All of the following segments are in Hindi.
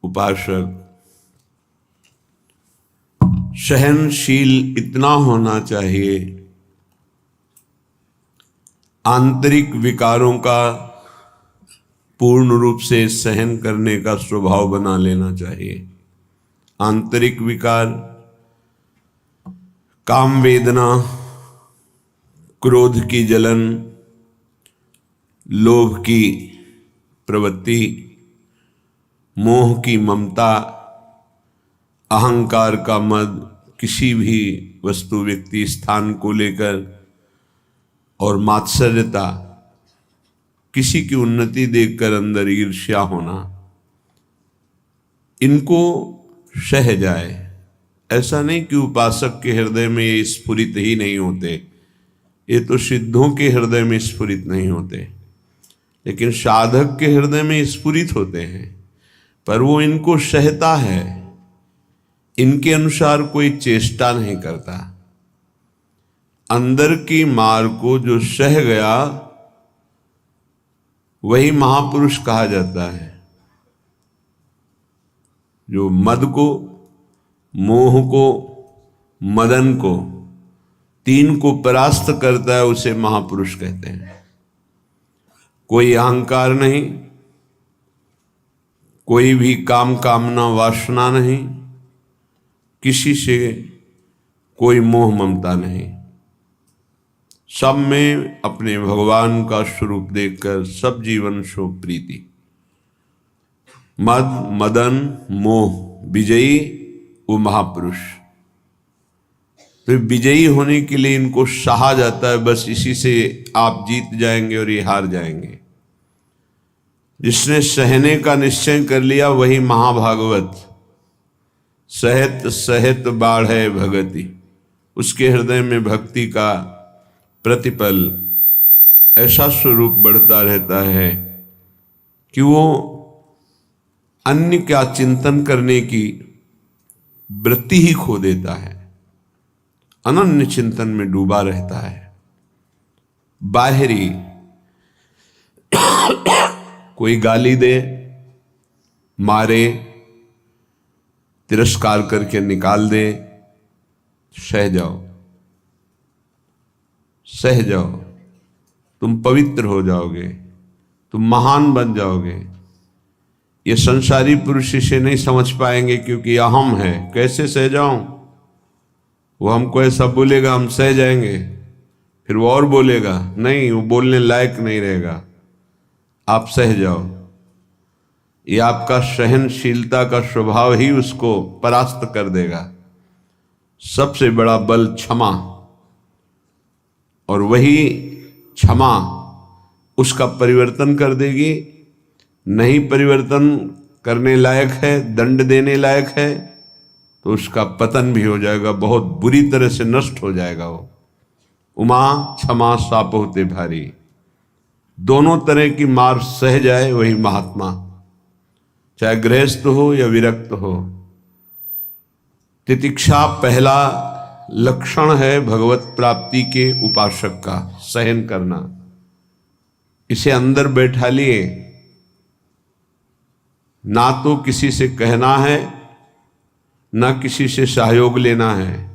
उपासक सहनशील इतना होना चाहिए, आंतरिक विकारों का पूर्ण रूप से सहन करने का स्वभाव बना लेना चाहिए। आंतरिक विकार, काम वेदना, क्रोध की जलन, लोभ की प्रवृत्ति, मोह की ममता, अहंकार का मद, किसी भी वस्तु व्यक्ति स्थान को लेकर, और मात्सर्यता, किसी की उन्नति देखकर अंदर ईर्ष्या होना, इनको सह जाए। ऐसा नहीं कि उपासक के हृदय में ये स्फुरित ही नहीं होते, ये तो सिद्धों के हृदय में स्फुरित नहीं होते, लेकिन साधक के हृदय में स्फुरित होते हैं, पर वो इनको सहता है, इनके अनुसार कोई चेष्टा नहीं करता। अंदर की मार को जो सह गया वही महापुरुष कहा जाता है। जो मद को, मोह को, मदन को, तीन को परास्त करता है उसे महापुरुष कहते हैं। कोई अहंकार नहीं, कोई भी काम कामना वासना नहीं, किसी से कोई मोह ममता नहीं, सब में अपने भगवान का स्वरूप देखकर सब जीवन शो प्रीति। मद, मदन, मोह विजयी वो महापुरुष। तो विजयी होने के लिए इनको सहा जाता है, बस इसी से आप जीत जाएंगे और ये हार जाएंगे। जिसने सहने का निश्चय कर लिया वही महाभागवत। सहत सहत बाढ़े भगति, उसके हृदय में भक्ति का प्रतिपल ऐसा स्वरूप बढ़ता रहता है कि वो अन्य का चिंतन करने की वृत्ति ही खो देता है, अनन्य चिंतन में डूबा रहता है। बाहरी कोई गाली दे, मारे, तिरस्कार करके निकाल दे, सह जाओ, सह जाओ, तुम पवित्र हो जाओगे, तुम महान बन जाओगे। ये संसारी पुरुष इसे नहीं समझ पाएंगे क्योंकि अहम है। कैसे सह जाऊं? वो हमको ऐसा बोलेगा, हम सह जाएंगे, फिर वो और बोलेगा, नहीं वो बोलने लायक नहीं रहेगा, आप सह जाओ। ये आपका सहनशीलता का स्वभाव ही उसको परास्त कर देगा। सबसे बड़ा बल क्षमा, और वही क्षमा उसका परिवर्तन कर देगी। नहीं परिवर्तन करने लायक है, दंड देने लायक है, तो उसका पतन भी हो जाएगा, बहुत बुरी तरह से नष्ट हो जाएगा वो। उमा क्षमा साप होते भारी, दोनों तरह की मार सह जाए वही महात्मा, चाहे गृहस्थ हो या विरक्त हो। तितिक्षा पहला लक्षण है भगवत प्राप्ति के उपासक का, सहन करना। इसे अंदर बैठा लिए, ना तो किसी से कहना है, ना किसी से सहयोग लेना है,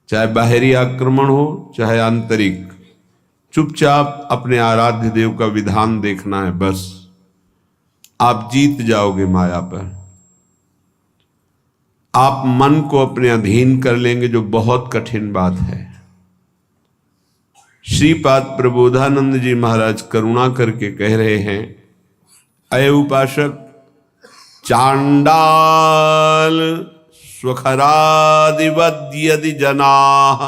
चाहे बाहरी आक्रमण हो चाहे आंतरिक। चुपचाप अपने आराध्य देव का विधान देखना है, बस आप जीत जाओगे माया पर। आप मन को अपने अधीन कर लेंगे, जो बहुत कठिन बात है। श्रीपाद प्रबोधानंद जी महाराज करुणा करके कह रहे हैं, अय उपासक, चांडाल स्वखरादिवद यदि जनाः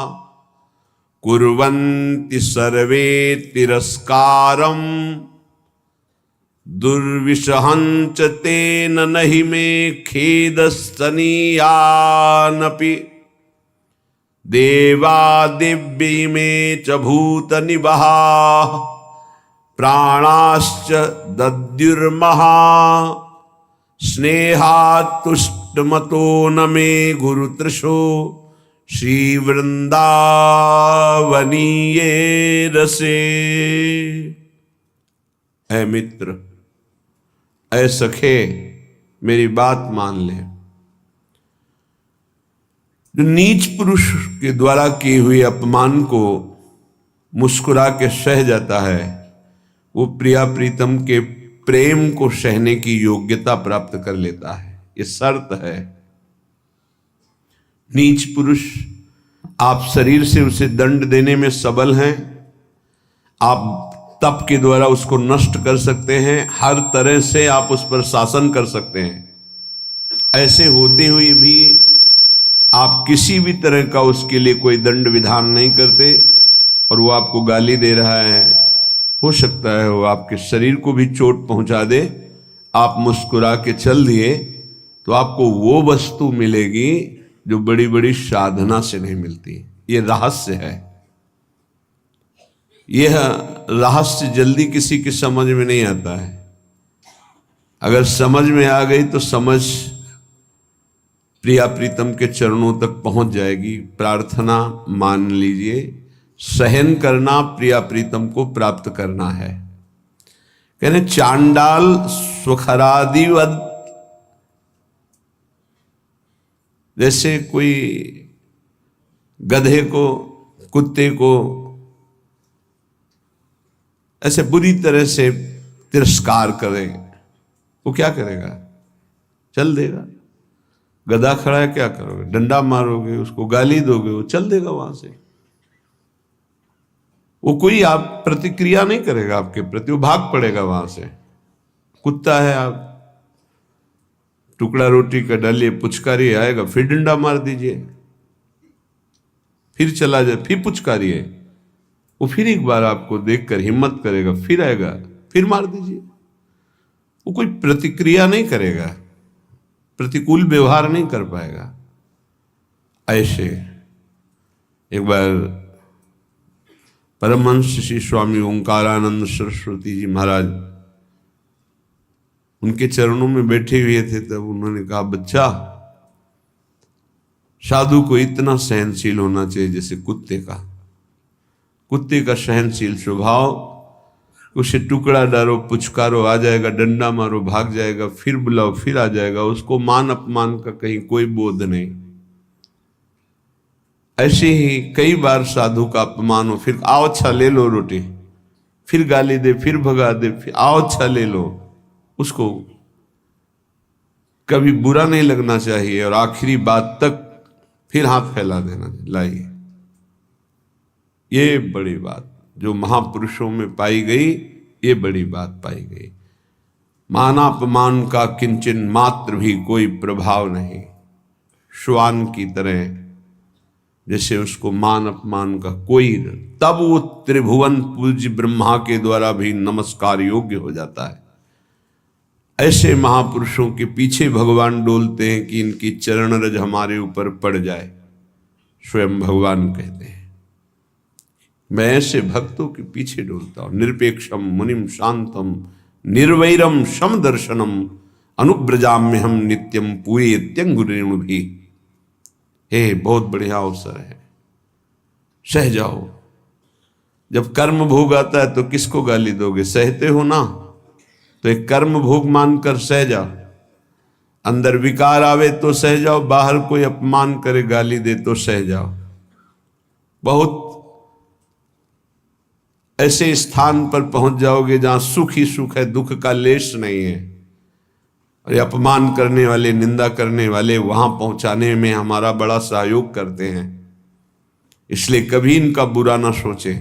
कुर्वन्ति सर्वे तिरस्कारम दुर्विषहंच तेन नहि मे खेदस्तनीयानपि देवा दिव्य में च भूत निबहा प्राणाश्च दद्युर्महा स्नेहातुष्टमतो न मे गुरुतृषो श्रीवृंदावनीये रसे। ऐ मित्र, ऐ सखे, मेरी बात मान ले। जो नीच पुरुष के द्वारा किए हुए अपमान को मुस्कुरा के सह जाता है, वो प्रिया प्रीतम के प्रेम को सहने की योग्यता प्राप्त कर लेता है। ये शर्त है। नीच पुरुष, आप शरीर से उसे दंड देने में सबल हैं, आप तप के द्वारा उसको नष्ट कर सकते हैं, हर तरह से आप उस पर शासन कर सकते हैं। ऐसे होते हुए भी आप किसी भी तरह का उसके लिए कोई दंड विधान नहीं करते और वो आपको गाली दे रहा है। हो सकता है वो आपके शरीर को भी चोट पहुंचा दे, आप मुस्कुरा के चल दिए तो आपको वो वस्तु मिलेगी जो बड़ी बड़ी साधना से नहीं मिलती। ये रहस्य है। यह रहस्य जल्दी किसी की समझ में नहीं आता है। अगर समझ में आ गई तो समझ प्रिया प्रीतम के चरणों तक पहुंच जाएगी। प्रार्थना मान लीजिए, सहन करना प्रिया प्रीतम को प्राप्त करना है। कहने चांडाल स्वखरादिवद, जैसे कोई गधे को, कुत्ते को ऐसे बुरी तरह से तिरस्कार करे, वो क्या करेगा? चल देगा। गधा खड़ा है, क्या करोगे? डंडा मारोगे, उसको गाली दोगे, वो चल देगा वहां से। वो कोई आप प्रतिक्रिया नहीं करेगा आपके प्रति, वो भाग पड़ेगा वहां से। कुत्ता है, आप टुकड़ा रोटी का डालिए, पुचकारी आएगा, फिर डंडा मार दीजिए, फिर चला जाए, फिर पुचकारिए, वो फिर एक बार आपको देखकर हिम्मत करेगा, फिर आएगा, फिर मार दीजिए। वो कोई प्रतिक्रिया नहीं करेगा, प्रतिकूल व्यवहार नहीं कर पाएगा। ऐसे एक बार परमहंस श्री स्वामी ओंकारानंद सरस्वती जी महाराज उनके चरणों में बैठे हुए थे, तब उन्होंने कहा, बच्चा, साधु को इतना सहनशील होना चाहिए जैसे कुत्ते का। कुत्ते का सहनशील स्वभाव, उसे टुकड़ा डालो, पुचकारो, आ जाएगा, डंडा मारो, भाग जाएगा, फिर बुलाओ, फिर आ जाएगा, उसको मान अपमान का कहीं कोई बोध नहीं। ऐसे ही कई बार साधु का अपमान हो, फिर आओ अच्छा ले लो रोटी, फिर गाली दे, फिर भगा दे, फिर आओ अच्छा ले लो। उसको कभी बुरा नहीं लगना चाहिए और आखिरी बात तक फिर हाथ फैला देना। लाइए, ये बड़ी बात जो महापुरुषों में पाई गई, ये बड़ी बात पाई गई। मानापमान का किंचन मात्र भी कोई प्रभाव नहीं। श्वान की तरह जैसे उसको मान अपमान का कोई, तब वो त्रिभुवन पूज्य ब्रह्मा के द्वारा भी नमस्कार योग्य हो जाता है। ऐसे महापुरुषों के पीछे भगवान डोलते हैं कि इनकी चरण रज हमारे ऊपर पड़ जाए। स्वयं भगवान कहते हैं, मैं ऐसे भक्तों के पीछे डोलता हूं। निरपेक्षम मुनिम शांतम निर्वैरम सम दर्शनम अनुब्रजाम्य हम नित्यम पूये त्यंगुरेणु भी। हे, बहुत बढ़िया अवसर है, सह जाओ। जब कर्म भोग आता है तो किसको गाली दोगे? सहते हो ना, तो एक कर्म भोग मानकर सह जाओ। अंदर विकार आवे तो सह जाओ, बाहर कोई अपमान करे, गाली दे तो सह जाओ। बहुत ऐसे स्थान पर पहुंच जाओगे जहां सुख ही सुख है, दुख का लेश नहीं है। और ये अपमान करने वाले, निंदा करने वाले वहां पहुंचाने में हमारा बड़ा सहयोग करते हैं। इसलिए कभी इनका बुरा ना सोचे।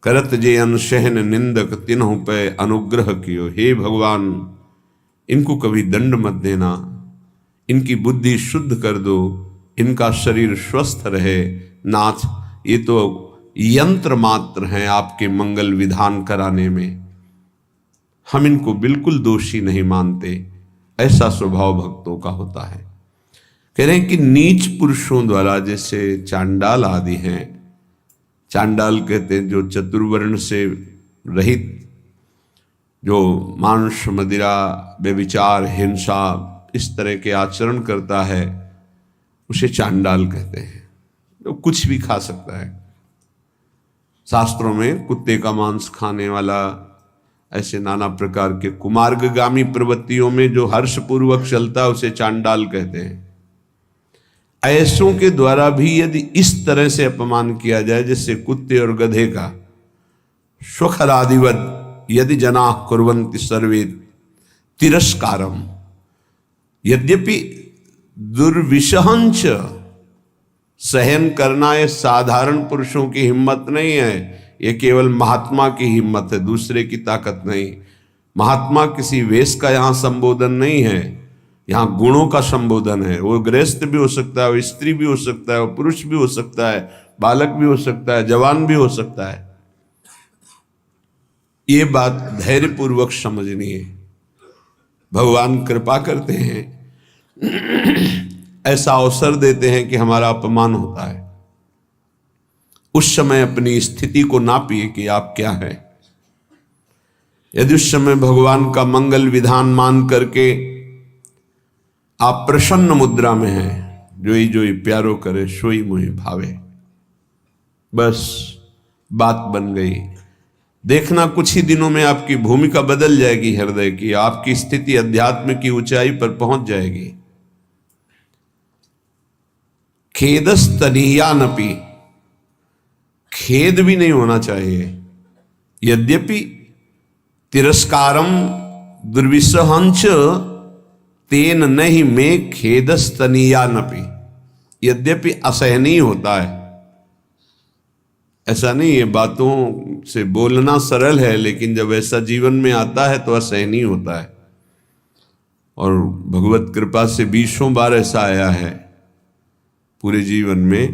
करत जे अनशहन निंदक तिन्हु पे अनुग्रह कियो। हे भगवान, इनको कभी दंड मत देना, इनकी बुद्धि शुद्ध कर दो, इनका शरीर स्वस्थ रहे। नाथ, ये तो यंत्र मात्र हैं आपके मंगल विधान कराने में, हम इनको बिल्कुल दोषी नहीं मानते। ऐसा स्वभाव भक्तों का होता है। कह रहे हैं कि नीच पुरुषों द्वारा, जैसे चांडाल आदि हैं, चांडाल कहते हैं जो चतुर्वर्ण से रहित, जो मांस मदिरा व्यभिचार हिंसा इस तरह के आचरण करता है, उसे चांडाल कहते हैं। तो कुछ भी खा सकता है। शास्त्रों में कुत्ते का मांस खाने वाला, ऐसे नाना प्रकार के कुमार्गगामी प्रवृत्तियों में जो हर्षपूर्वक चलता है उसे चांडाल कहते हैं। ऐसों के द्वारा भी यदि इस तरह से अपमान किया जाए जैसे कुत्ते और गधे का, स्वखरादिवत यदि जना कुर्वन्ति सर्वे तिरस्कारम, यद्यपि दुर्विशहंच सहन करना ये साधारण पुरुषों की हिम्मत नहीं है, ये केवल महात्मा की हिम्मत है, दूसरे की ताकत नहीं। महात्मा किसी वेश का यहाँ संबोधन नहीं है, यहाँ गुणों का संबोधन है। वो गृहस्थ भी हो सकता है, वो स्त्री भी हो सकता है, वो पुरुष भी हो सकता है, बालक भी हो सकता है, जवान भी हो सकता है। ये बात धैर्यपूर्वक समझनी है। भगवान कृपा करते हैं, ऐसा अवसर देते हैं कि हमारा अपमान होता है। उस समय अपनी स्थिति को नापिए कि आप क्या हैं। यदि उस समय भगवान का मंगल विधान मान करके आप प्रसन्न मुद्रा में हैं, जोई जोई प्यारो करे सोई मोहि भावे, बस बात बन गई। देखना कुछ ही दिनों में आपकी भूमिका बदल जाएगी हृदय की, आपकी स्थिति अध्यात्म की ऊंचाई पर पहुंच जाएगी। खेदस्तनीयानपि, खेद भी नहीं होना चाहिए। यद्यपि तिरस्कारम दुर्विसहंच तेन नहीं में खेदस्तनीयानपि, यद्यपि असहनीय होता है। ऐसा नहीं है, बातों से बोलना सरल है, लेकिन जब ऐसा जीवन में आता है तो असहनीय होता है। और भगवत कृपा से 20 बार ऐसा आया है पूरे जीवन में,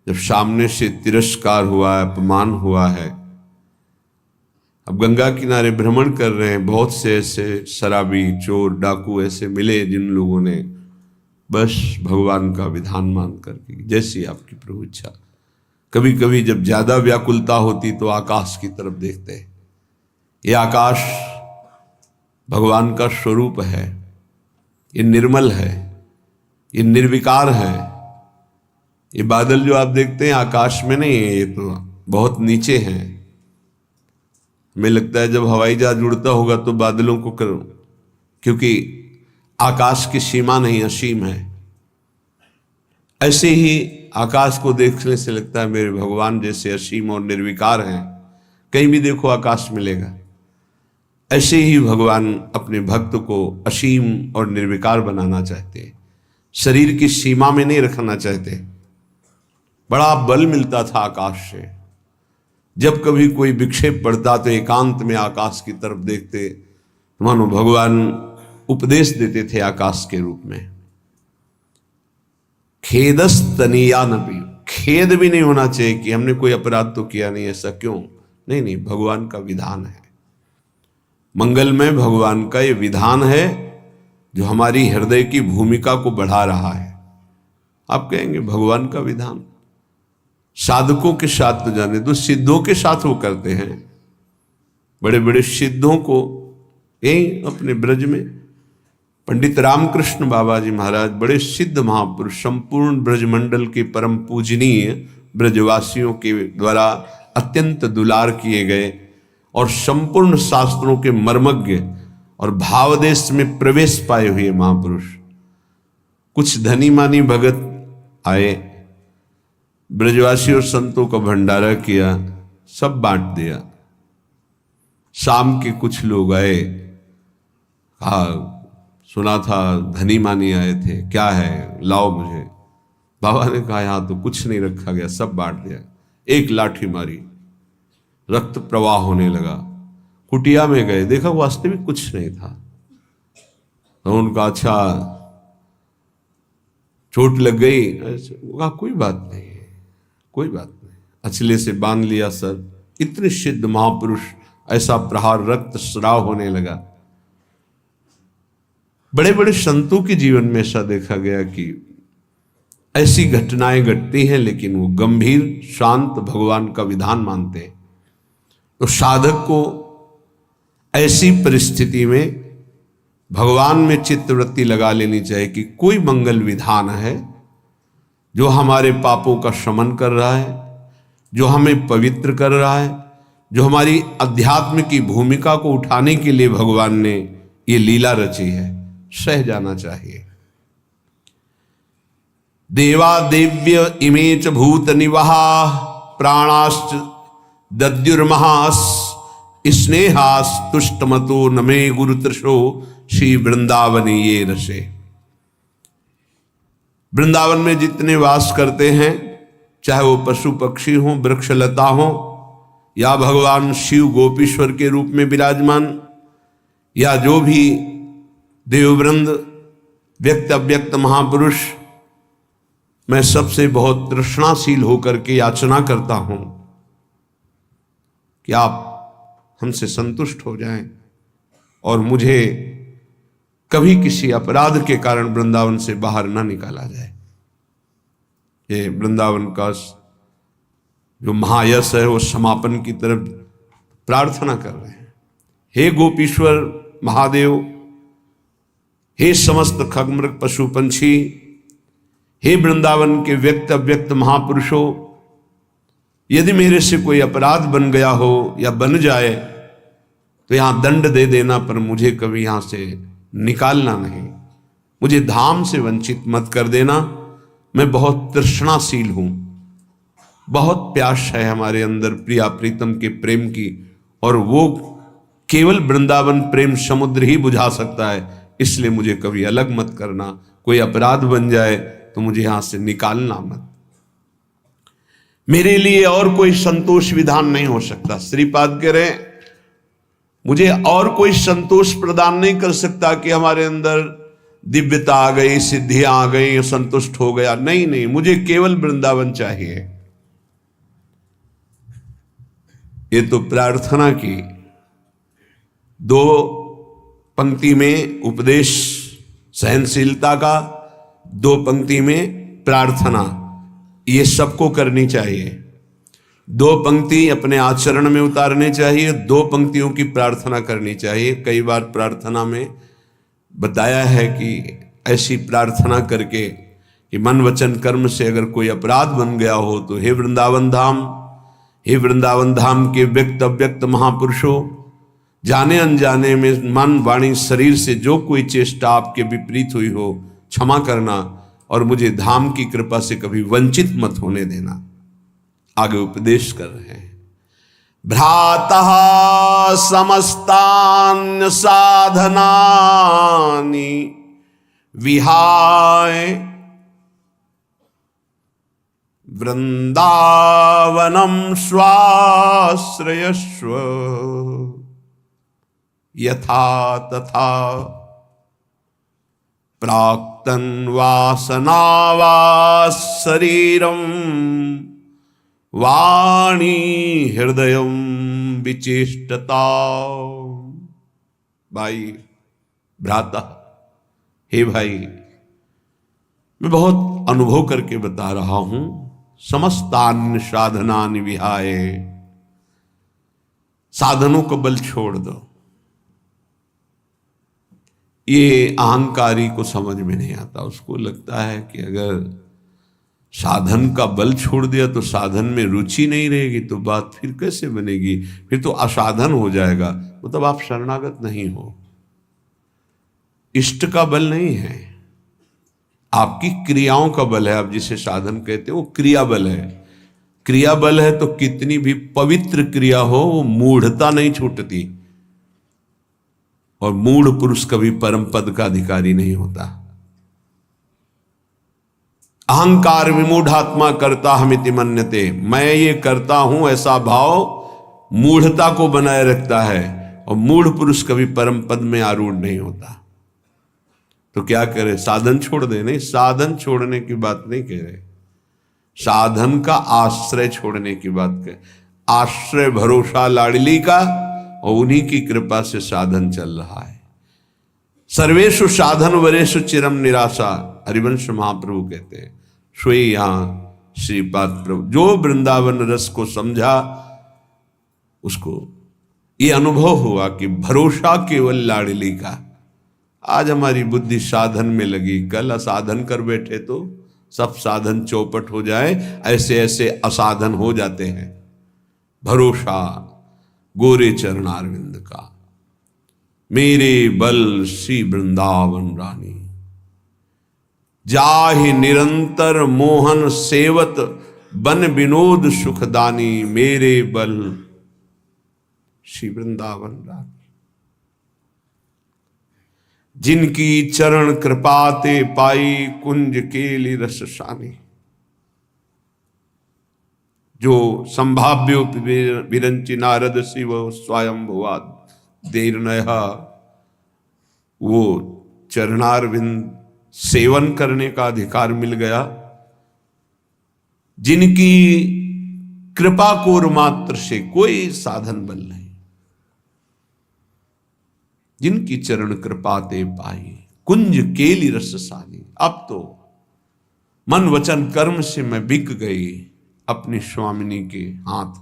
जब सामने से तिरस्कार हुआ है, अपमान हुआ है। अब गंगा किनारे भ्रमण कर रहे हैं, बहुत से ऐसे शराबी, चोर, डाकू ऐसे मिले जिन लोगों ने बस भगवान का विधान मान करके, जैसी आपकी प्रभु इच्छा। कभी कभी जब ज्यादा व्याकुलता होती तो आकाश की तरफ देखते हैं। ये आकाश भगवान का स्वरूप है, ये निर्मल है, ये निर्विकार है। ये बादल जो आप देखते हैं आकाश में नहीं है, ये तो बहुत नीचे हैं। हमें लगता है जब हवाई जहाज उड़ता होगा तो बादलों को करो, क्योंकि आकाश की सीमा नहीं, असीम है। ऐसे ही आकाश को देखने से लगता है मेरे भगवान जैसे असीम और निर्विकार हैं, कहीं भी देखो आकाश मिलेगा। ऐसे ही भगवान अपने भक्त को असीम और निर्विकार बनाना चाहते हैं, शरीर की सीमा में नहीं रखना चाहते। बड़ा बल मिलता था आकाश से। जब कभी कोई विक्षेप पड़ता तो एकांत में आकाश की तरफ देखते, मानो भगवान उपदेश देते थे आकाश के रूप में। खेदस्तनीयानपि, खेद भी नहीं होना चाहिए कि हमने कोई अपराध तो किया नहीं, ऐसा क्यों? नहीं नहीं, भगवान का विधान है। मंगलमय भगवान का ये विधान है जो हमारी हृदय की भूमिका को बढ़ा रहा है। आप कहेंगे भगवान का विधान साधकों के साथ तो जाने दो, सिद्धों के साथ वो करते हैं। बड़े बड़े सिद्धों को यही अपने ब्रज में पंडित रामकृष्ण बाबा जी महाराज, बड़े सिद्ध महापुरुष, संपूर्ण ब्रजमंडल के परम पूजनीय, ब्रजवासियों के द्वारा अत्यंत दुलार किए गए और संपूर्ण शास्त्रों के मर्मज्ञ और भावदेश में प्रवेश पाए हुए महापुरुष। कुछ धनी मानी भगत आए, ब्रजवासी और संतों का भंडारा किया, सब बांट दिया। शाम के कुछ लोग आए, कहा सुना था धनी मानी आए थे, क्या है लाओ मुझे। बाबा ने कहा यहाँ तो कुछ नहीं रखा गया, सब बांट दिया। एक लाठी मारी, रक्त प्रवाह होने लगा। कुटिया में गए, देखा वास्तविक कुछ नहीं था। तो उनका अच्छा चोट लग गई, कहा कोई बात नहीं, कोई बात नहीं। अचले से बांध लिया सर। इतने सिद्ध महापुरुष, ऐसा प्रहार, रक्त स्राव होने लगा। बड़े बड़े संतों के जीवन में ऐसा देखा गया कि ऐसी घटनाएं घटती हैं, लेकिन वो गंभीर शांत भगवान का विधान मानते हैं। तो साधक को ऐसी परिस्थिति में भगवान में चित्तवृत्ति लगा लेनी चाहिए कि कोई मंगल विधान है जो हमारे पापों का शमन कर रहा है, जो हमें पवित्र कर रहा है, जो हमारी अध्यात्म की भूमिका को उठाने के लिए भगवान ने ये लीला रची है, सह जाना चाहिए। देवा देव्य इमे च भूत निवहा प्राणाश्च दद्युर्महास स्नेहास तुष्टमतो नमे गुरुतृषो श्री वृंदावनी ये रसे। वृंदावन में जितने वास करते हैं, चाहे वो पशु पक्षी हों, वृक्षलता हों, या भगवान शिव गोपीश्वर के रूप में विराजमान, या जो भी देववृंद, व्यक्त अव्यक्त महापुरुष, मैं सबसे बहुत तृष्णाशील होकर के याचना करता हूं कि आप हमसे संतुष्ट हो जाएं और मुझे कभी किसी अपराध के कारण वृंदावन से बाहर ना निकाला जाए। ये वृंदावन का जो महायश है वो समापन की तरफ प्रार्थना कर रहे हैं। हे गोपीश्वर महादेव, हे समस्त खगमृग पशु पंछी, हे वृंदावन के व्यक्त अव्यक्त महापुरुषों, यदि मेरे से कोई अपराध बन गया हो या बन जाए तो यहां दंड दे देना, पर मुझे कभी यहां से निकालना नहीं, मुझे धाम से वंचित मत कर देना। मैं बहुत तृष्णाशील हूं, बहुत प्यास है हमारे अंदर प्रिया प्रीतम के प्रेम की, और वो केवल वृंदावन प्रेम समुद्र ही बुझा सकता है। इसलिए मुझे कभी अलग मत करना, कोई अपराध बन जाए तो मुझे यहां से निकालना मत। मेरे लिए और कोई संतोष विधान नहीं हो सकता। श्रीपाद कह रहे हैं, मुझे और कोई संतोष प्रदान नहीं कर सकता कि हमारे अंदर दिव्यता आ गई, सिद्धियां आ गई, संतुष्ट हो गया। नहीं नहीं, मुझे केवल वृंदावन चाहिए। ये तो प्रार्थना की 2 पंक्ति में उपदेश सहनशीलता का, 2 पंक्ति में प्रार्थना, ये सबको करनी चाहिए। 2 पंक्ति अपने आचरण में उतारने चाहिए, 2 पंक्तियों की प्रार्थना करनी चाहिए। कई बार प्रार्थना में बताया है कि ऐसी प्रार्थना करके कि मन वचन कर्म से अगर कोई अपराध बन गया हो तो हे वृंदावन धाम, हे वृंदावन धाम के व्यक्त अव्यक्त महापुरुषों, जाने अनजाने में मन वाणी शरीर से जो कोई चेष्टा आपके विपरीत हुई हो क्षमा करना, और मुझे धाम की कृपा से कभी वंचित मत होने देना। आगे उपदेश कर रहे हैं, भ्रातः समस्तान् साधनानि विहाय वृंदावनम स्वाश्रयस्व यथा तथा प्राक्तन वासनावास शरीरम वाणी हृदयम विचेष्टता। भाई भ्राता, हे भाई, मैं बहुत अनुभव करके बता रहा हूं। समस्तान्य साधनानि विहाय, साधनों को बल छोड़ दो। ये अहंकारी को समझ में नहीं आता। उसको लगता है कि अगर साधन का बल छोड़ दिया तो साधन में रुचि नहीं रहेगी, तो बात फिर कैसे बनेगी, फिर तो असाधन हो जाएगा, मतलब आप शरणागत नहीं हो। इष्ट का बल नहीं है, आपकी क्रियाओं का बल है। आप जिसे साधन कहते हो वो क्रिया बल है। क्रिया बल है तो कितनी भी पवित्र क्रिया हो वो मूढ़ता नहीं छूटती, और मूढ़ पुरुष कभी परम पद का अधिकारी नहीं होता। अहंकार विमूढ़ात्मा करता हमिति मन्यते, मैं ये करता हूं ऐसा भाव मूढ़ता को बनाए रखता है, और मूढ़ पुरुष कभी परम पद में आरूढ़ नहीं होता। तो क्या करे, साधन छोड़ दे? नहीं, साधन छोड़ने की बात नहीं कह रहे, साधन का आश्रय छोड़ने की बात कह। आश्रय भरोसा लाडली का, और उन्हीं की कृपा से साधन चल रहा है। सर्वेषु साधन वरेषु चिरम निराशा, हरिवंश महाप्रभु कहते हैं। सोई यहां श्रीपाद प्रभु जो वृंदावन रस को समझा, उसको ये अनुभव हुआ कि भरोसा केवल लाडली का। आज हमारी बुद्धि साधन में लगी, कल असाधन कर बैठे तो सब साधन चौपट हो जाए, ऐसे ऐसे असाधन हो जाते हैं। भरोसा, गोरे चरणारविंद का। मेरे बल श्री वृंदावन रानी, जाहि निरंतर मोहन सेवत बन विनोद सुखदानी। मेरे बल श्री वृंदावन रानी, जिनकी चरण कृपाते पाई कुंज केली रस सानी। जो संभाव्यो विरंचि नारद शिव स्वयं भुवाद देर नया, वो चरणारविंद सेवन करने का अधिकार मिल गया। जिनकी कृपा कोर मात्र से, कोई साधन बल नहीं, जिनकी चरण कृपाते पाई कुंज केली रस सानी। अब तो मन वचन कर्म से मैं बिक गई अपनी स्वामिनी के हाथ।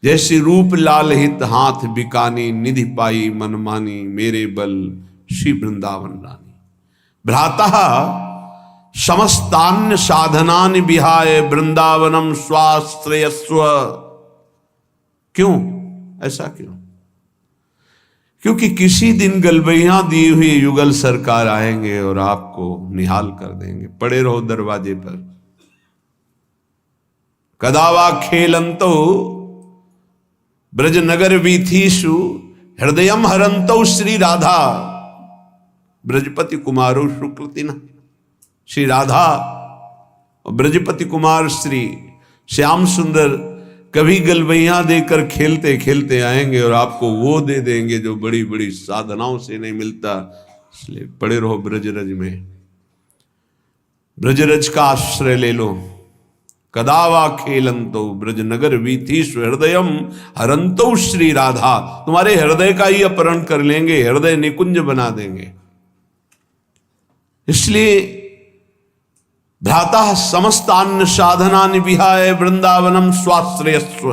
जैसे रूप लाल हित हाथ बिकानी, निधि पाई मनमानी। मेरे बल श्री वृंदावन रानी, भ्राता समस्तान्य साधनानि विहाय वृंदावनम स्वाश्रयस्व। क्यों ऐसा क्यों? क्योंकि किसी दिन गलबैया दी हुई युगल सरकार आएंगे और आपको निहाल कर देंगे। पड़े रहो दरवाजे पर। कदावा खेलंतो ब्रजनगर वीथीषु हृदयम हरंतो श्री राधा। ब्रजपति कुमारो शुक्लतिना, श्री राधा और ब्रजपति कुमार श्री श्याम सुंदर कभी गलबैया देकर खेलते खेलते आएंगे और आपको वो दे देंगे जो बड़ी बड़ी साधनाओं से नहीं मिलता। इसलिए पड़े रहो ब्रजरज में, ब्रजरज का आश्रय ले लो। कदावा खेलंतो ब्रजनगर वीथीषु हृदयम हरंतो श्री राधा। तुम्हारे हृदय का ही अपहरण कर लेंगे, हृदय निकुंज बना देंगे। इसलिए भ्राता समस्तान्य साधनानि विहाय वृंदावनम स्वाश्रयस्व।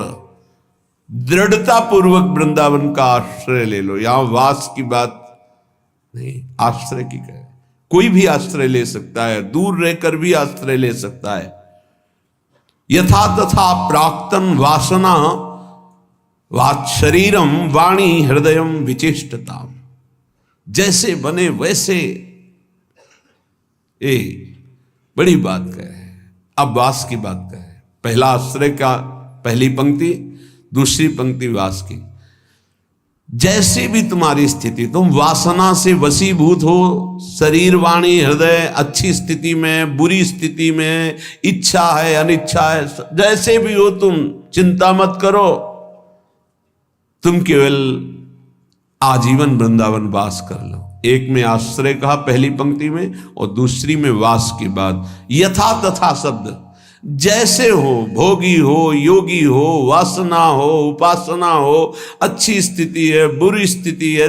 दृढ़ता पूर्वक वृंदावन का आश्रय ले लो। यहां वास की बात नहीं, आश्रय की कहे। कोई भी आश्रय ले सकता है, दूर रहकर भी आश्रय ले सकता है। यथा तथा प्राक्तन वासना वाच शरीरम वाणी हृदयम विचेष्टता। जैसे बने वैसे। बड़ी बात कहे। अब वास की बात कहे। पहला आश्रय का पहली पंक्ति, दूसरी पंक्ति वास की। जैसे भी तुम्हारी स्थिति, तुम वासना से वशीभूत हो, शरीर वाणी हृदय अच्छी स्थिति में बुरी स्थिति में, इच्छा है अनिच्छा है, जैसे भी हो तुम चिंता मत करो। तुम केवल आजीवन वृंदावन वास कर लो। एक में आश्रय कहा पहली पंक्ति में और दूसरी में वास की बात। यथा तथा शब्द, जैसे हो, भोगी हो, योगी हो, वासना हो, उपासना हो, अच्छी स्थिति है बुरी स्थिति है,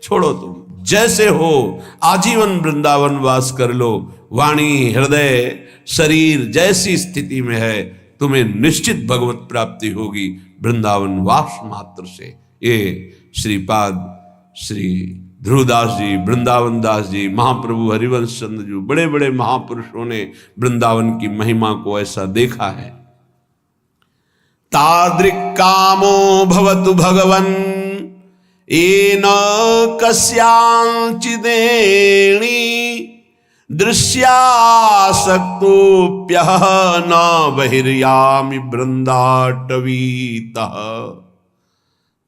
छोड़ो तुम। जैसे हो आजीवन वृंदावन वास कर लो। वाणी हृदय शरीर जैसी स्थिति में है, तुम्हें निश्चित भगवत प्राप्ति होगी वृंदावन वास मात्र से। ये श्रीपाद श्री ध्रुवदास जी, वृंदावन दास जी, महाप्रभु हरिवंश चंद्र जी, बड़े बड़े महापुरुषों ने वृंदावन की महिमा को ऐसा देखा है। तादृक् कामो भवतु भगवन् येन कस्यांचिदेणी दृश्यासक्तोऽप्यः न बहिर्यामि वृंदाटवीतः।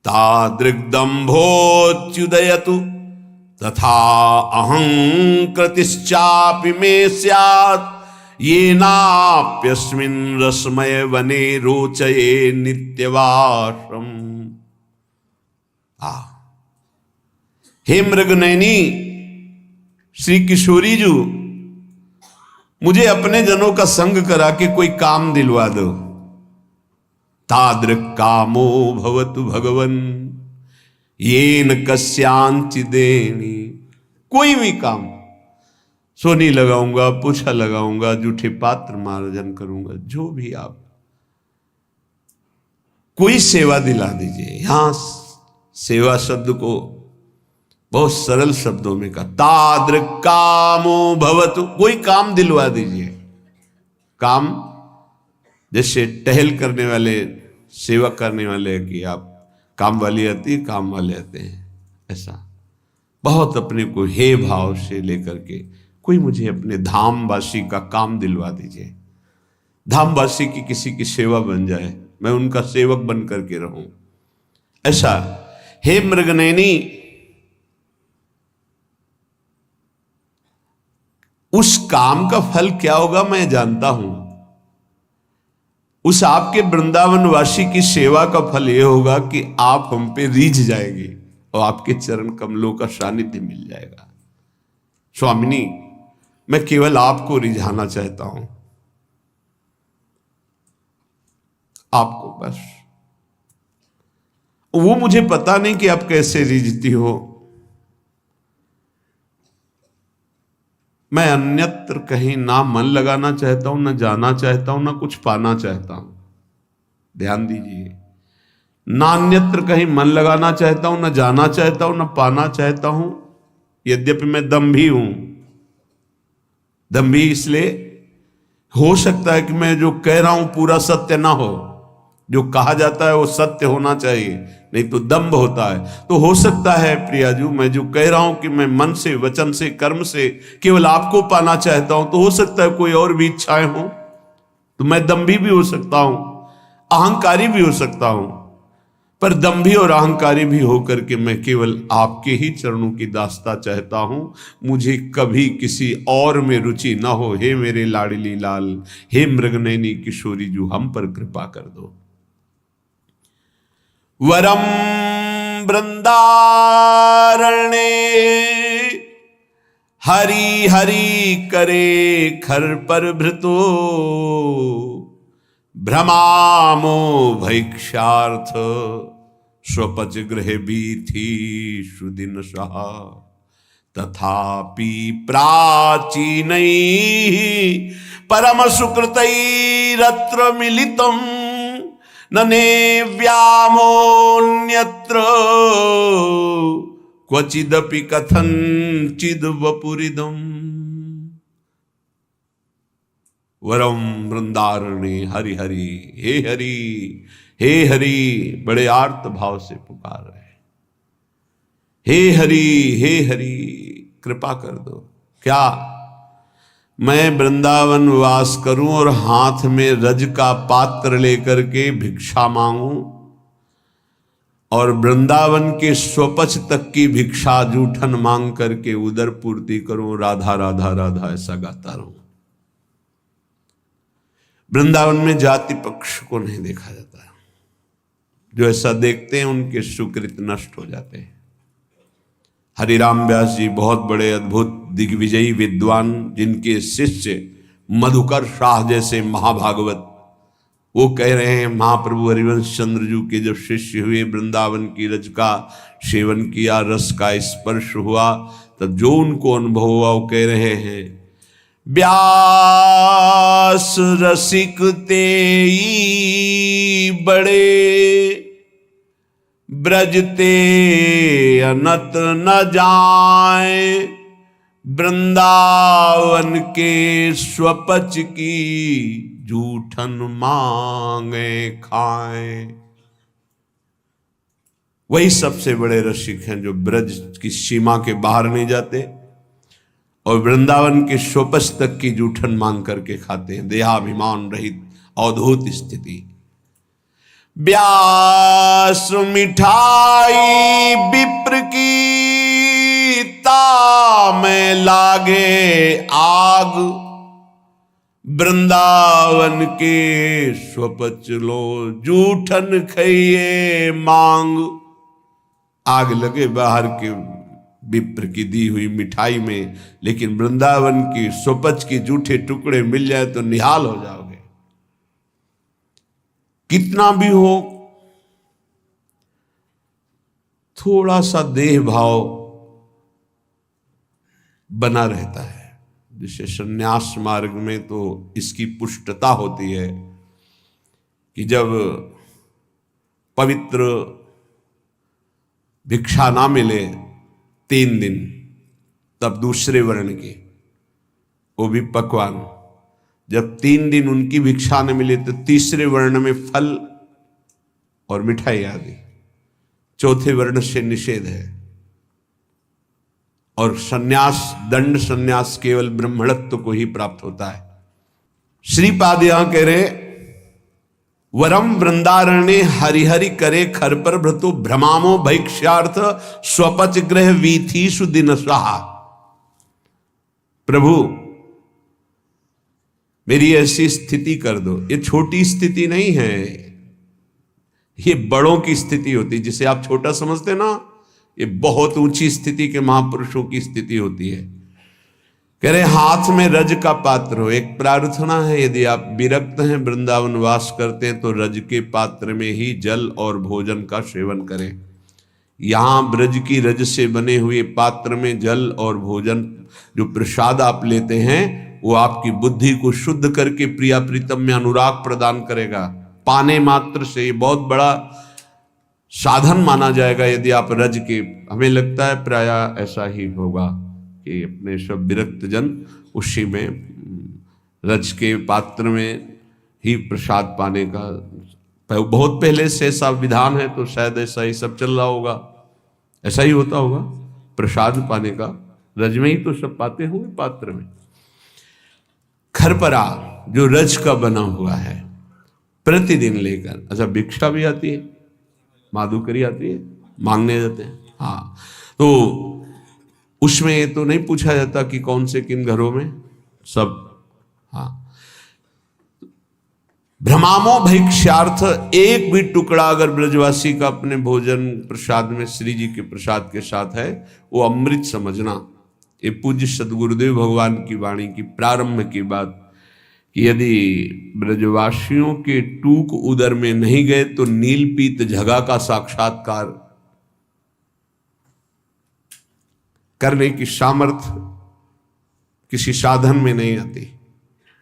तादृग्दम्भोच्युदयतु तथा अहंकृतिश्चापि मे स्यात् येनाप्यस्मिन् रसमय वने रोचये नित्यवासम्। हे मृगनयनी श्री किशोरी जी, मुझे अपने जनों का संग करा के कोई काम दिलवा दो। तादृक् कामो भवतु भगवन् येन कस्यांचिदेनी। कोई भी काम, सोनी लगाऊंगा, पूछा लगाऊंगा, जूठे पात्र मार्जन करूंगा, जो भी आप कोई सेवा दिला दीजिए। यहां सेवा शब्द को बहुत सरल शब्दों में कहा। तादृक् कामो भवतु, कोई काम दिलवा दीजिए। काम जैसे टहल करने वाले, सेवा करने वाले कि आप काम वाली आती है, काम वाले आते हैं, ऐसा बहुत अपने को हे भाव से लेकर के कोई मुझे अपने धामवासी का काम दिलवा दीजिए, धामवासी की किसी की सेवा बन जाए, मैं उनका सेवक बन करके रहूं, ऐसा। हे मृगनयनी, उस काम का फल क्या होगा मैं जानता हूं। उस आपके वृंदावनवासी की सेवा का फल यह होगा कि आप हम पे रीझ जाएंगे और आपके चरण कमलों का सानिध्य मिल जाएगा। स्वामिनी, मैं केवल आपको रिझाना चाहता हूं, आपको बस। वो मुझे पता नहीं कि आप कैसे रिझती हो, मैं अन्यत्र कहीं ना मन लगाना चाहता हूं, ना जाना चाहता हूं, ना कुछ पाना चाहता हूं। ध्यान दीजिए, ना अन्यत्र कहीं मन लगाना चाहता हूं, ना जाना चाहता हूं, ना पाना चाहता हूं। यद्यपि मैं दंभी हूं, दंभी इसलिए हो सकता है कि मैं जो कह रहा हूं पूरा सत्य ना हो, जो कहा जाता है वो सत्य होना चाहिए, नहीं तो दंभ होता है। तो हो सकता है प्रियाजू, मैं जो कह रहा हूं कि मैं मन से, वचन से, कर्म से केवल आपको पाना चाहता हूं, तो हो सकता है कोई और भी इच्छाएं हो, तो मैं दंभी भी हो सकता हूं, अहंकारी भी हो सकता हूं। पर दंभी और अहंकारी भी होकर के मैं केवल आपके ही चरणों की दास्ता चाहता हूं, मुझे कभी किसी और में रुचि ना हो। हे मेरे लाडली लाल, हे मृगनयनी किशोरी जू, हम पर कृपा कर दो। वरम वृंदारण्ये हरि हरि करे खर पर भृतो, भ्रमामो भैक्षार्थ स्वपच गृह बीथी सुदिन सहा, तथापि प्राचीन परम सुकृतैरत्र मिलितम् नने व्यामोन्यत्र क्वचिदपि कथंचिद वपुरिदम्। वरम वृंदारण्य हरि हरि, हे हरि, हे हरि, बड़े आर्त भाव से पुकार रहे, हे हरि, हे हरि, कृपा कर दो। क्या मैं वृंदावन वास करूं और हाथ में रज का पात्र लेकर के भिक्षा मांगूं और वृंदावन के स्वपच तक की भिक्षा जूठन मांग करके उदर पूर्ति करूं, राधा राधा राधा ऐसा गाता रहूं। वृंदावन में जाति पक्ष को नहीं देखा जाता, जो ऐसा देखते हैं उनके सुकृत नष्ट हो जाते हैं। हरिराम व्यास जी बहुत बड़े अद्भुत दिग्विजयी विद्वान, जिनके शिष्य मधुकर शाह जैसे महाभागवत, वो कह रहे हैं महाप्रभु हरिवंश चंद्र जी के जब शिष्य हुए, वृंदावन की रज का सेवन किया, रस का स्पर्श हुआ, तब जो उनको अनुभव हुआ वो कह रहे हैं, व्यास रसिक तेई बड़े, ब्रजते अनत न जाए, वृंदावन के स्वपच की जूठन मांगे खाए। वही सबसे बड़े रसिक हैं जो ब्रज की सीमा के बाहर नहीं जाते और वृंदावन के स्वपच तक की जूठन मांग करके खाते हैं। देहाभिमान रहित अवधूत स्थिति। व्यास मिठाई विप्र की में लागे आग, वृंदावन के स्वपच लो जूठन खइए मांग। आग लगे बाहर के विप्र की दी हुई मिठाई में, लेकिन वृंदावन की स्वपच के जूठे टुकड़े मिल जाए तो निहाल हो जाओगे। कितना भी हो, थोड़ा सा देह भाव बना रहता है। जैसे संन्यास मार्ग में तो इसकी पुष्टता होती है कि जब पवित्र भिक्षा ना मिले 3 दिन, तब दूसरे वर्ण की, वो भी पकवान, जब 3 दिन उनकी भिक्षा न मिले तो तीसरे वर्ण में फल और मिठाई आदि। चौथे वर्ण से निषेध है। और सन्यास, दंड सन्यास केवल ब्रह्मणत्व को ही प्राप्त होता है। श्रीपाद यहां कह रहे, वरम वृंदारण्य हरिहरि करे खर पर भ्रतु भ्रमामो भैक्ष्यार्थ स्वपच ग्रह वीथीषु दिन स्वाहा। प्रभु मेरी ऐसी स्थिति कर दो। ये छोटी स्थिति नहीं है, ये बड़ों की स्थिति होती है। जिसे आप छोटा समझते ना, ये बहुत ऊंची स्थिति के महापुरुषों की स्थिति होती है। कह रहे हाथ में रज का पात्र हो। एक प्रार्थना है, यदि आप विरक्त हैं, वृंदावन वास करते हैं, तो रज के पात्र में ही जल और भोजन का सेवन करें। यहां ब्रज की रज से बने हुए पात्र में जल और भोजन, जो प्रसाद आप लेते हैं, वो आपकी बुद्धि को शुद्ध करके प्रिया प्रीतम में अनुराग प्रदान करेगा। पाने मात्र से ये बहुत बड़ा साधन माना जाएगा। यदि आप रज के, हमें लगता है प्राय ऐसा ही होगा कि अपने सब विरक्त जन उसी में रज के पात्र में ही प्रसाद पाने का, बहुत पहले से ऐसा विधान है, तो शायद ऐसा ही सब चल रहा होगा, ऐसा ही होता होगा। प्रसाद पाने का रज में ही तो सब पाते होंगे, पात्र में। खरपरा जो रज का बना हुआ है, प्रतिदिन लेकर, अच्छा भिक्षा भी आती है, माधुकरी आती है, मांगने जाते हैं। हाँ, तो उसमें तो नहीं पूछा जाता कि कौन से किन घरों में, सब। हाँ, भ्रमामो भिक्षार्थ, एक भी टुकड़ा अगर ब्रजवासी का अपने भोजन प्रसाद में श्री जी के प्रसाद के साथ है, वो अमृत समझना। ये पूज्य सदगुरुदेव भगवान की वाणी की प्रारंभ की बात, कि यदि ब्रजवासियों के टूक उदर में नहीं गए तो नीलपीत झगा का साक्षात्कार करने की सामर्थ्य किसी साधन में नहीं आती,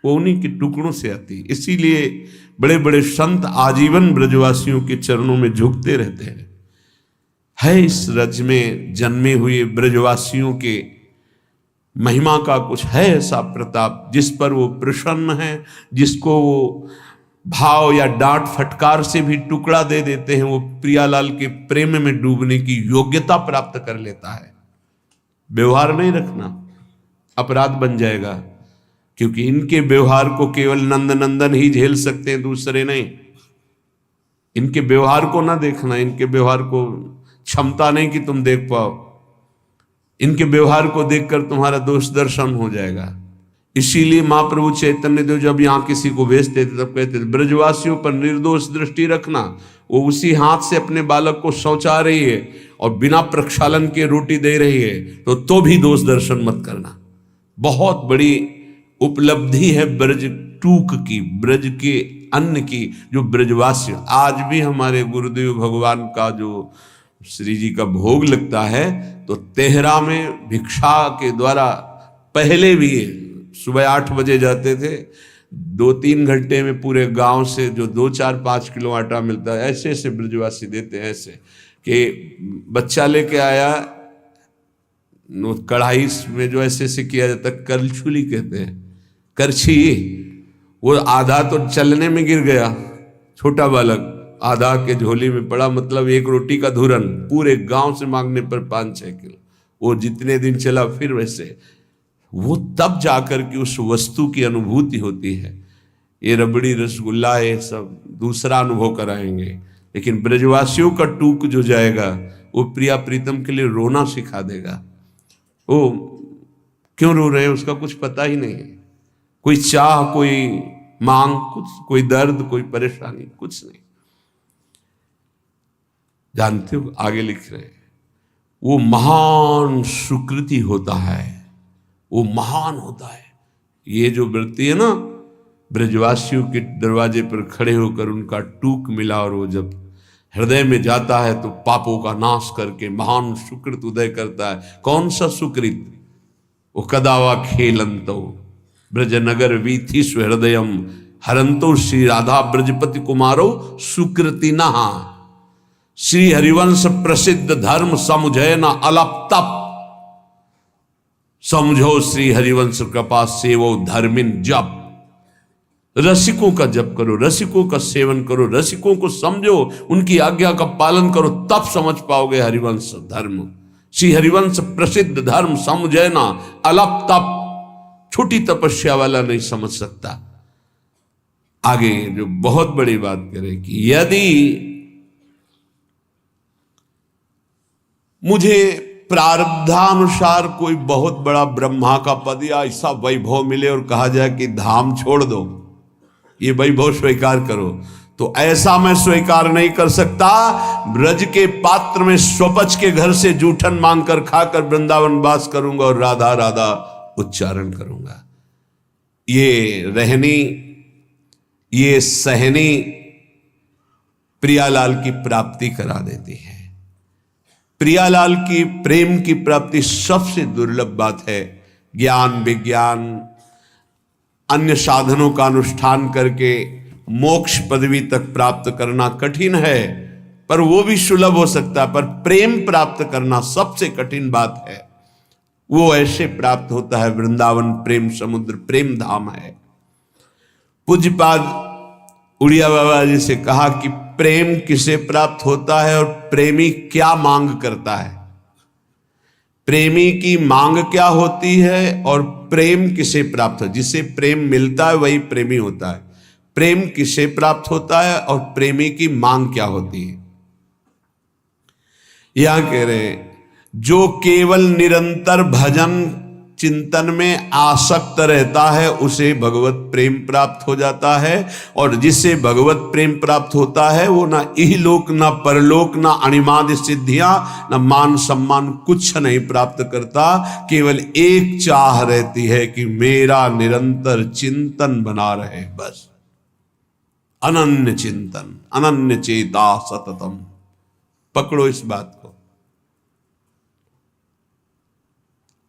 वो उन्हीं के टुकड़ों से आती। इसीलिए बड़े बड़े संत आजीवन ब्रजवासियों के चरणों में झुकते रहते हैं। है इस रज में जन्मे हुए ब्रजवासियों के महिमा का कुछ है ऐसा प्रताप, जिस पर वो प्रसन्न है, जिसको वो भाव या डांट फटकार से भी टुकड़ा दे देते हैं, वो प्रियालाल के प्रेम में डूबने की योग्यता प्राप्त कर लेता है। व्यवहार नहीं रखना, अपराध बन जाएगा, क्योंकि इनके व्यवहार को केवल नंद नंदन ही झेल सकते हैं, दूसरे नहीं। इनके व्यवहार को ना देखना, इनके व्यवहार को क्षमता नहीं कि तुम देख पाओ, इनके व्यवहार को देखकर तुम्हारा दोष दर्शन हो जाएगा। इसीलिए महाप्रभु चैतन्य देव जब यहाँ किसी को भेजते थे तब कहते थे, ब्रजवासियों पर निर्दोष दृष्टि रखना। वो उसी हाथ से अपने बालक को शौचा रही है और बिना प्रक्षालन के रोटी दे रही है, तो भी दोष दर्शन मत करना। बहुत बड़ी उपलब्धि है ब्रज टूक की, ब्रज के अन्न की, जो ब्रजवासी। आज भी हमारे गुरुदेव भगवान का जो श्री जी का भोग लगता है, तो तेहरा में भिक्षा के द्वारा, पहले भी सुबह 8 बजे जाते थे, 2-3 घंटे में पूरे गांव से जो 2-4-5 किलो आटा मिलता है, ऐसे ऐसे ब्रजवासी देते हैं। ऐसे कि बच्चा लेके आया, कढ़ाई में जो ऐसे ऐसे किया जाता है, करछुली कहते हैं, करछी, वो आधा तो चलने में गिर गया, छोटा बालक आधा के झोली में पड़ा, मतलब एक रोटी का धुरन, पूरे गांव से मांगने पर 5-6 किलो। वो जितने दिन चला फिर वैसे, वो तब जाकर के उस वस्तु की अनुभूति होती है। ये रबड़ी रसगुल्ला ये सब दूसरा अनुभव कराएंगे, लेकिन ब्रजवासियों का टूक जो जाएगा, वो प्रिया प्रीतम के लिए रोना सिखा देगा। वो क्यों रो रहे हैं उसका कुछ पता ही नहीं है, कोई चाह, कोई मांग, कुछ, कोई दर्द, कोई परेशानी, कुछ नहीं। जानते हो, आगे लिख रहे हैं, वो महान सुकृति होता है, वो महान होता है। ये जो व्रती है ना, ब्रजवासियों के दरवाजे पर खड़े होकर उनका टूक मिला, और वो जब हृदय में जाता है तो पापों का नाश करके महान सुकृत उदय करता है। कौन सा सुकृत? वो कदावा खेलंतो ब्रजनगर वीथी सुहृदयम हरंतो श्री राधा ब्रजपति कुमारो सुकृति नहा। श्री हरिवंश प्रसिद्ध धर्म समुझे न अलप तप, समझो श्री हरिवंश कृपा सेवो धर्मिन जप। रसिकों का जप करो, रसिकों का सेवन करो, रसिकों को समझो, उनकी आज्ञा का पालन करो, तब समझ पाओगे हरिवंश धर्म। श्री हरिवंश प्रसिद्ध धर्म समझैना, अलप तप, छोटी तपस्या वाला नहीं समझ सकता। आगे जो बहुत बड़ी बात करे कि यदि मुझे प्रारब्धानुसार कोई बहुत बड़ा ब्रह्मा का पद या ऐसा वैभव मिले और कहा जाए कि धाम छोड़ दो, ये वैभव स्वीकार करो, तो ऐसा मैं स्वीकार नहीं कर सकता। ब्रज के पात्र में स्वपच के घर से जूठन मांगकर खाकर वृंदावन वास करूंगा और राधा राधा उच्चारण करूंगा। ये रहनी, ये सहनी प्रियालाल की प्राप्ति करा देती है। प्रियालाल की प्रेम की प्राप्ति सबसे दुर्लभ बात है। ज्ञान विज्ञान अन्य साधनों का अनुष्ठान करके मोक्ष पदवी तक प्राप्त करना कठिन है, पर वो भी सुलभ हो सकता है। पर प्रेम प्राप्त करना सबसे कठिन बात है। वो ऐसे प्राप्त होता है, वृंदावन प्रेम समुद्र, प्रेम धाम है। पूज्यपाद उड़िया बाबा जी से कहा कि प्रेम किसे प्राप्त होता है और प्रेमी क्या मांग करता है। प्रेमी की मांग क्या होती है और प्रेम किसे प्राप्त है। जिसे प्रेम मिलता है वही प्रेमी होता है। प्रेम किसे प्राप्त होता है और प्रेमी की मांग क्या होती है। यहां कह रहे हैं, जो केवल निरंतर भजन चिंतन में आसक्त रहता है उसे भगवत प्रेम प्राप्त हो जाता है। और जिसे भगवत प्रेम प्राप्त होता है वो ना इहलोक ना परलोक ना अणिमादि सिद्धियां ना मान सम्मान कुछ नहीं प्राप्त करता। केवल एक चाह रहती है कि मेरा निरंतर चिंतन बना रहे, बस। अनन्य चिंतन, अनन्य चेता सततम, पकड़ो इस बात को।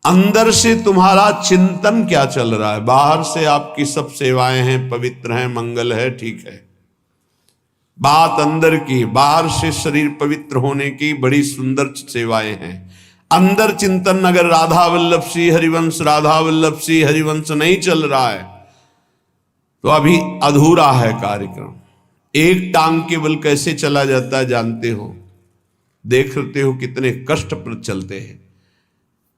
अंदर से तुम्हारा चिंतन क्या चल रहा है। बाहर से आपकी सब सेवाएं हैं, पवित्र हैं, मंगल है, ठीक है। बात अंदर की, बाहर से शरीर पवित्र होने की बड़ी सुंदर सेवाएं हैं। अंदर चिंतन अगर राधा वल्लभ श्री हरिवंश, राधा वल्लभ श्री हरिवंश नहीं चल रहा है तो अभी अधूरा है कार्यक्रम। एक टांग केवल कैसे चला जाता है जानते हो, देखते हो कितने कष्ट पर चलते हैं।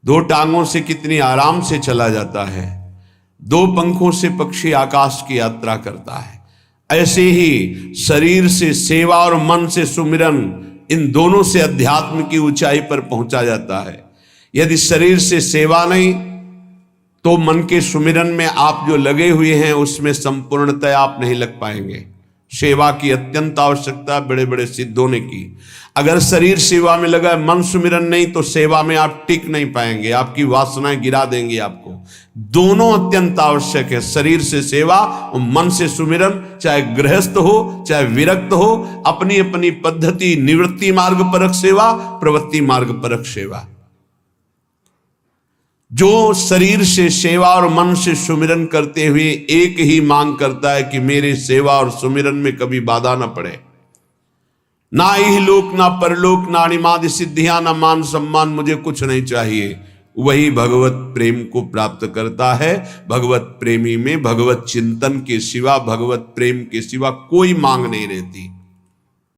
दो टांगों से कितनी आराम से चला जाता है। दो पंखों से पक्षी आकाश की यात्रा करता है। ऐसे ही शरीर से सेवा और मन से सुमिरन, इन दोनों से अध्यात्म की ऊंचाई पर पहुंचा जाता है। यदि शरीर से सेवा नहीं तो मन के सुमिरन में आप जो लगे हुए हैं उसमें संपूर्णतः आप नहीं लग पाएंगे। सेवा की अत्यंत आवश्यकता बड़े बड़े सिद्धों ने की। अगर शरीर सेवा में लगा, मन सुमिरन नहीं, तो सेवा में आप टिक नहीं पाएंगे, आपकी वासनाएं गिरा देंगी आपको। दोनों अत्यंत आवश्यक है, शरीर से सेवा और मन से सुमिरन। चाहे गृहस्थ हो चाहे विरक्त हो, अपनी अपनी पद्धति, निवृत्ति मार्ग परक सेवा, प्रवृत्ति मार्ग परक सेवा। जो शरीर से सेवा और मन से सुमिरन करते हुए एक ही मांग करता है कि मेरे सेवा और सुमिरन में कभी बाधा न पड़े, ना इहलोक ना परलोक ना अणिमादि सिद्धियां ना मान सम्मान, मुझे कुछ नहीं चाहिए, वही भगवत प्रेम को प्राप्त करता है। भगवत प्रेमी में भगवत चिंतन के सिवा, भगवत प्रेम के सिवा कोई मांग नहीं रहती।